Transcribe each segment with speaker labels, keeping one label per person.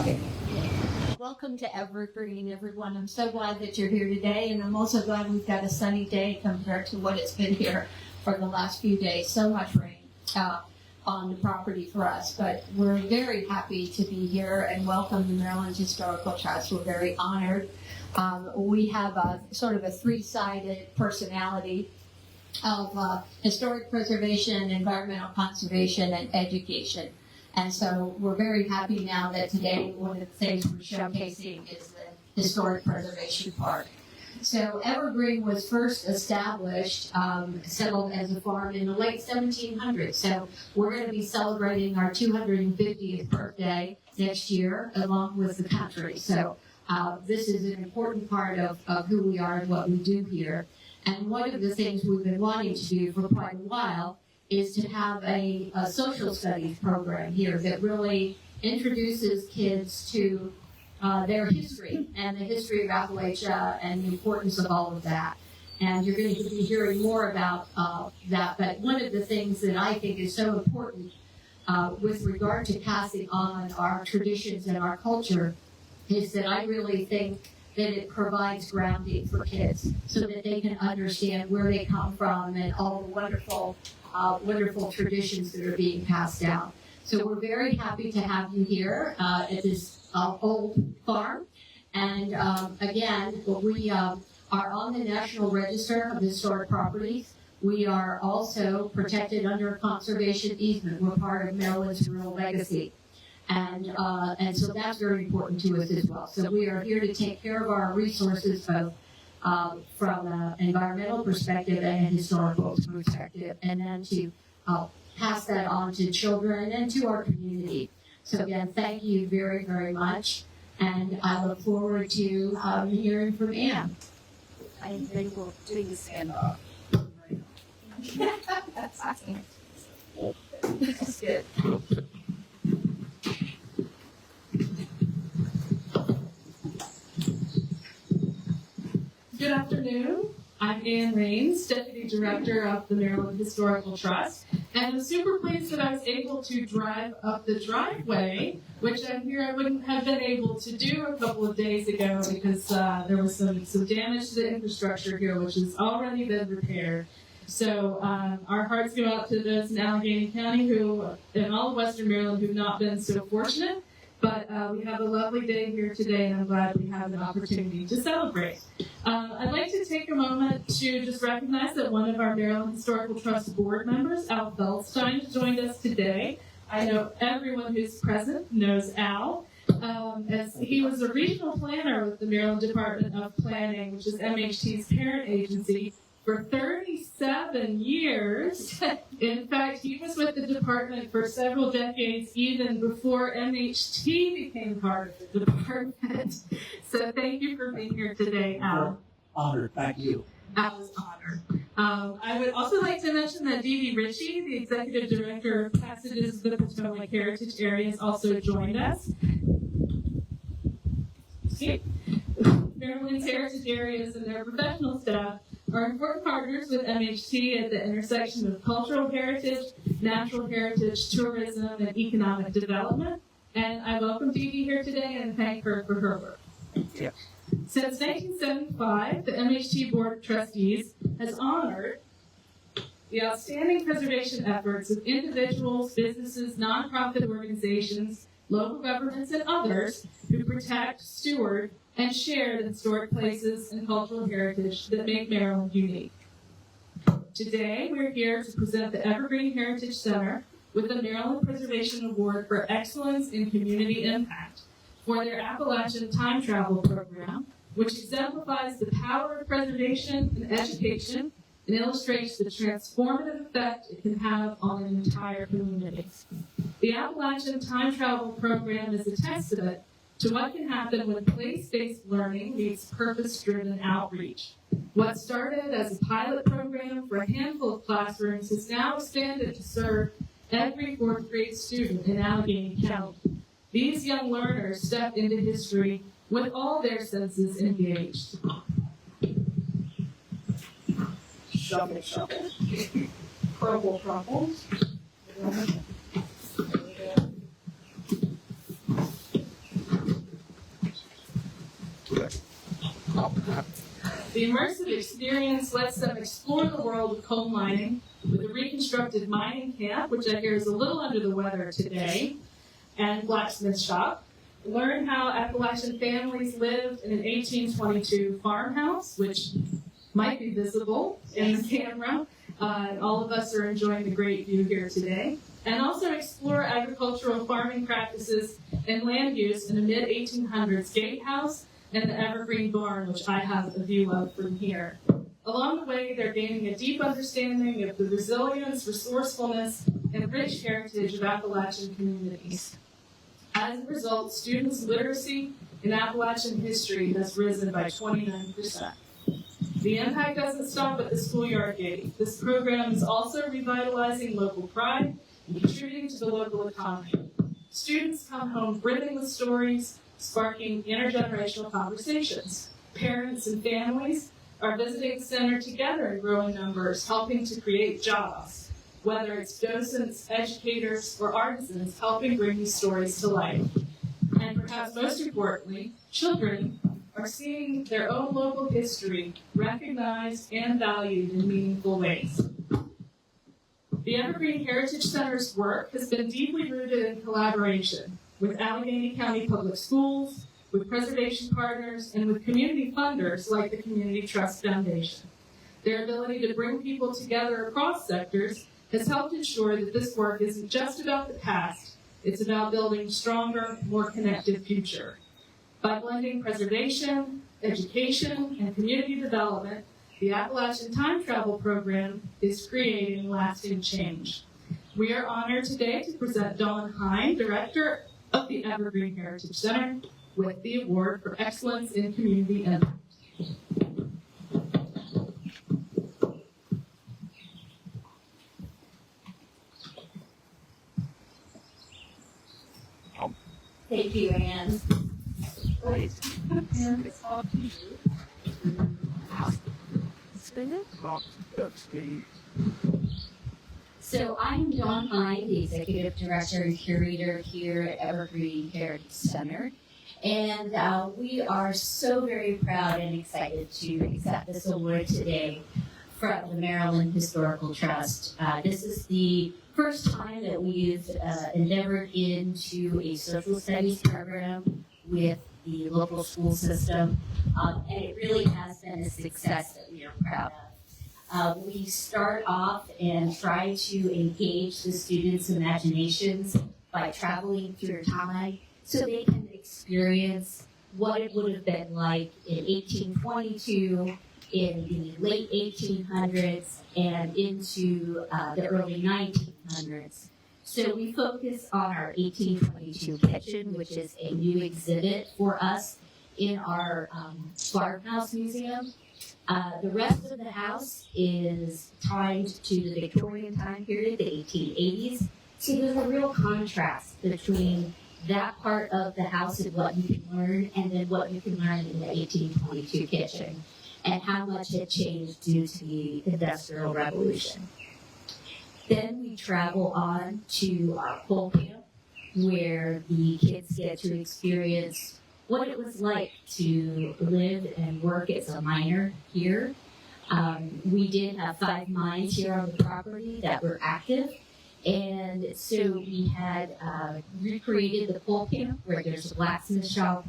Speaker 1: Okay. Welcome to Evergreen, everyone. I'm so glad that you're here today, and I'm also glad we've got a sunny day compared to what it's been here for the last few days. So much rain on the property for us, but we're very happy to be here and welcome the Maryland Historical Trust. We're very honored. We have a sort of a three-sided personality of historic preservation, environmental conservation, and education. And so we're very happy now that today one of the things we're showcasing is the historic preservation part. So Evergreen was first established, settled as a farm in the late 1700s. So we're going to be celebrating our 250th birthday next year along with the country. So this is an important part of who we are and what we do here. And one of the things we've been wanting to do for quite a while is to have a social studies program here that really introduces kids to their history and the history of Appalachia and the importance of all of that. And you're going to be hearing more about that. But one of the things that I think is so important with regard to passing on our traditions and our culture is that I really think that it provides grounding for kids so that they can understand where they come from and all the wonderful traditions that are being passed down. So we're very happy to have you here at this old farm. And again, we are on the National Register of Historic Properties. We are also protected under a conservation easement. We're part of Maryland's Rural Legacy. And so that's very important to us as well. So we are here to take care of our resources both from an environmental perspective and a historical perspective, and then to pass that on to children and to our community. So again, thank you very, very much, and I look forward to hearing from Anne.
Speaker 2: I'm thankful for doing this stand up. That's awesome. That's good.
Speaker 3: Good afternoon. I'm Anne Raines, Deputy Director of the Maryland Historical Trust, and I'm super pleased that I was able to drive up the driveway, which I'm here I wouldn't have been able to do a couple of days ago because there was some damage to the infrastructure here, which has already been repaired. So our hearts go out to those in Allegany County who, in all of Western Maryland, who've not been so fortunate. But we have a lovely day here today, and I'm glad we have an opportunity to celebrate. I'd like to take a moment to just recognize that one of our Maryland Historical Trust board members, Al Feldstein, joined us today. I know everyone who's present knows Al, as he was a regional planner with the Maryland Department of Planning, which is MHT's parent agency, for 37 years. In fact, he was with the department for several decades, even before MHT became part of the department. So thank you for being here today, Al.
Speaker 4: Honored, thank you.
Speaker 3: Al is honored. I would also like to mention that Dee Dee Ritchie, the Executive Director of Passages of the Potomac Heritage Areas, also joined us. Maryland's heritage areas and their professional staff are important partners with MHT at the intersection of cultural heritage, natural heritage, tourism, and economic development. And I welcome Dee Dee here today and thank her for her work.
Speaker 4: Yeah.
Speaker 3: Since 1975, the MHT Board of Trustees has honored the outstanding preservation efforts of individuals, businesses, nonprofit organizations, local governments, and others who protect, steward, and share the historic places and cultural heritage that make Maryland unique. Today, we're here to present the Evergreen Heritage Center with the Maryland Preservation Award for Excellence in Community Impact for their Appalachian Time Travel Program, which exemplifies the power of preservation and education and illustrates the transformative effect it can have on an entire community. The Appalachian Time Travel Program is a testament to what can happen when place-based learning meets purpose-driven outreach. What started as a pilot program for a handful of classrooms has now expanded to serve every fourth grade student in Allegany County. These young learners step into history with all their senses engaged.
Speaker 2: Shuffle, shuffle. Crumple, crumple.
Speaker 3: The immersive experience lets them explore the world of coal mining with a reconstructed mining camp, which I hear is a little under the weather today, and blacksmith shop. Learn how Appalachian families lived in an 1822 farmhouse, which might be visible in the camera. All of us are enjoying the great view here today. And also explore agricultural farming practices and land use in a mid-1800s gatehouse and the Evergreen barn, which I have a view of from here. Along the way, they're gaining a deep understanding of the resilience, resourcefulness, and rich heritage of Appalachian communities. As a result, students' literacy in Appalachian history has risen by 29%. The impact doesn't stop at the schoolyard gate. This program is also revitalizing local pride and contributing to the local economy. Students come home brimming with stories, sparking intergenerational conversations. Parents and families are visiting the center together in growing numbers, helping to create jobs, whether it's docents, educators, or artisans helping bring these stories to life. And perhaps most importantly, children are seeing their own local history recognized and valued in meaningful ways. The Evergreen Heritage Center's work has been deeply rooted in collaboration with Allegany County Public Schools, with preservation partners, and with community funders like the Community Trust Foundation. Their ability to bring people together across sectors has helped ensure that this work isn't just about the past, it's about building a stronger, more connected future. By blending preservation, education, and community development, the Appalachian Time Travel Program is creating lasting change. We are honored today to present Dawn Hine, Director of the Evergreen Heritage Center, with the Award for Excellence in Community Impact.
Speaker 1: Thank you, Anne. So I'm Dawn Hine, the Executive Director and Curator here at Evergreen Heritage Center. And we are so very proud and excited to accept this award today from the Maryland Historical Trust. This is the first time that we've endeavored into a social studies program with the local school system, and it really has been a success that we are proud of. We start off and try to engage the students' imaginations by traveling through time so they can experience what it would have been like in 1822, in the late 1800s, and into the early 1900s. So we focus on our 1822 kitchen, which is a new exhibit for us in our farmhouse museum. The rest of the house is timed to the Victorian time period, the 1880s. So there's a real contrast between that part of the house and what you can learn, and then what you can learn in the 1822 kitchen, and how much it changed due to the Industrial Revolution. Then we travel on to our coal camp, where the kids get to experience what it was like to live and work as a miner here. We did have 5 mines here on the property that were active, and so we had recreated the coal camp, where there's a blacksmith shop,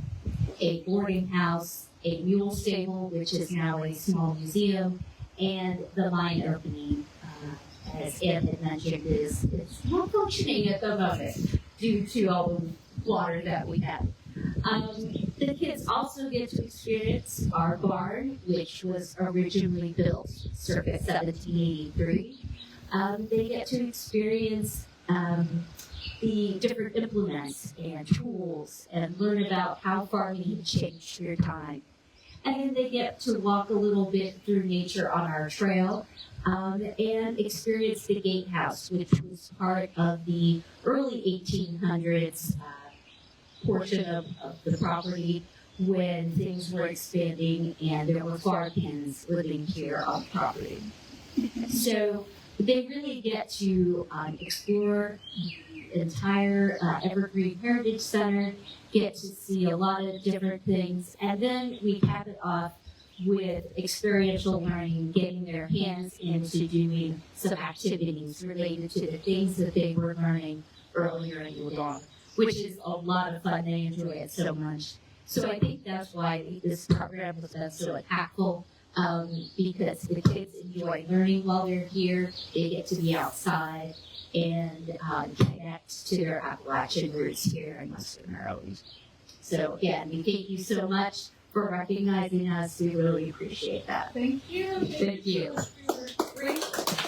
Speaker 1: a boarding house, a mule stable, which is now a small museum, and the mine opening, as Ed had mentioned, is not functioning at the moment due to all the water that we have. The kids also get to experience our barn, which was originally built circa 1783. They get to experience the different implements and tools and learn about how farming had changed through time. And then they get to walk a little bit through nature on our trail and experience the gatehouse, which was part of the early 1800s portion of the property when things were expanding and there were farm hands living here on the property. So they really get to explore the
Speaker 4: entire Evergreen Heritage Center, get to see a lot of different things, and then we cap it off with experiential learning, getting their hands into doing some activities related to the things that they were learning earlier in the day, which is a lot of fun. They enjoy it so much. So I think that's why this program was done so impactful, because the kids enjoy learning while they're here. They get to be outside and connect to their Appalachian roots here in Western Maryland. So again, we thank you so much for recognizing us. We really appreciate that.
Speaker 3: Thank you.
Speaker 4: Thank you.
Speaker 3: Great.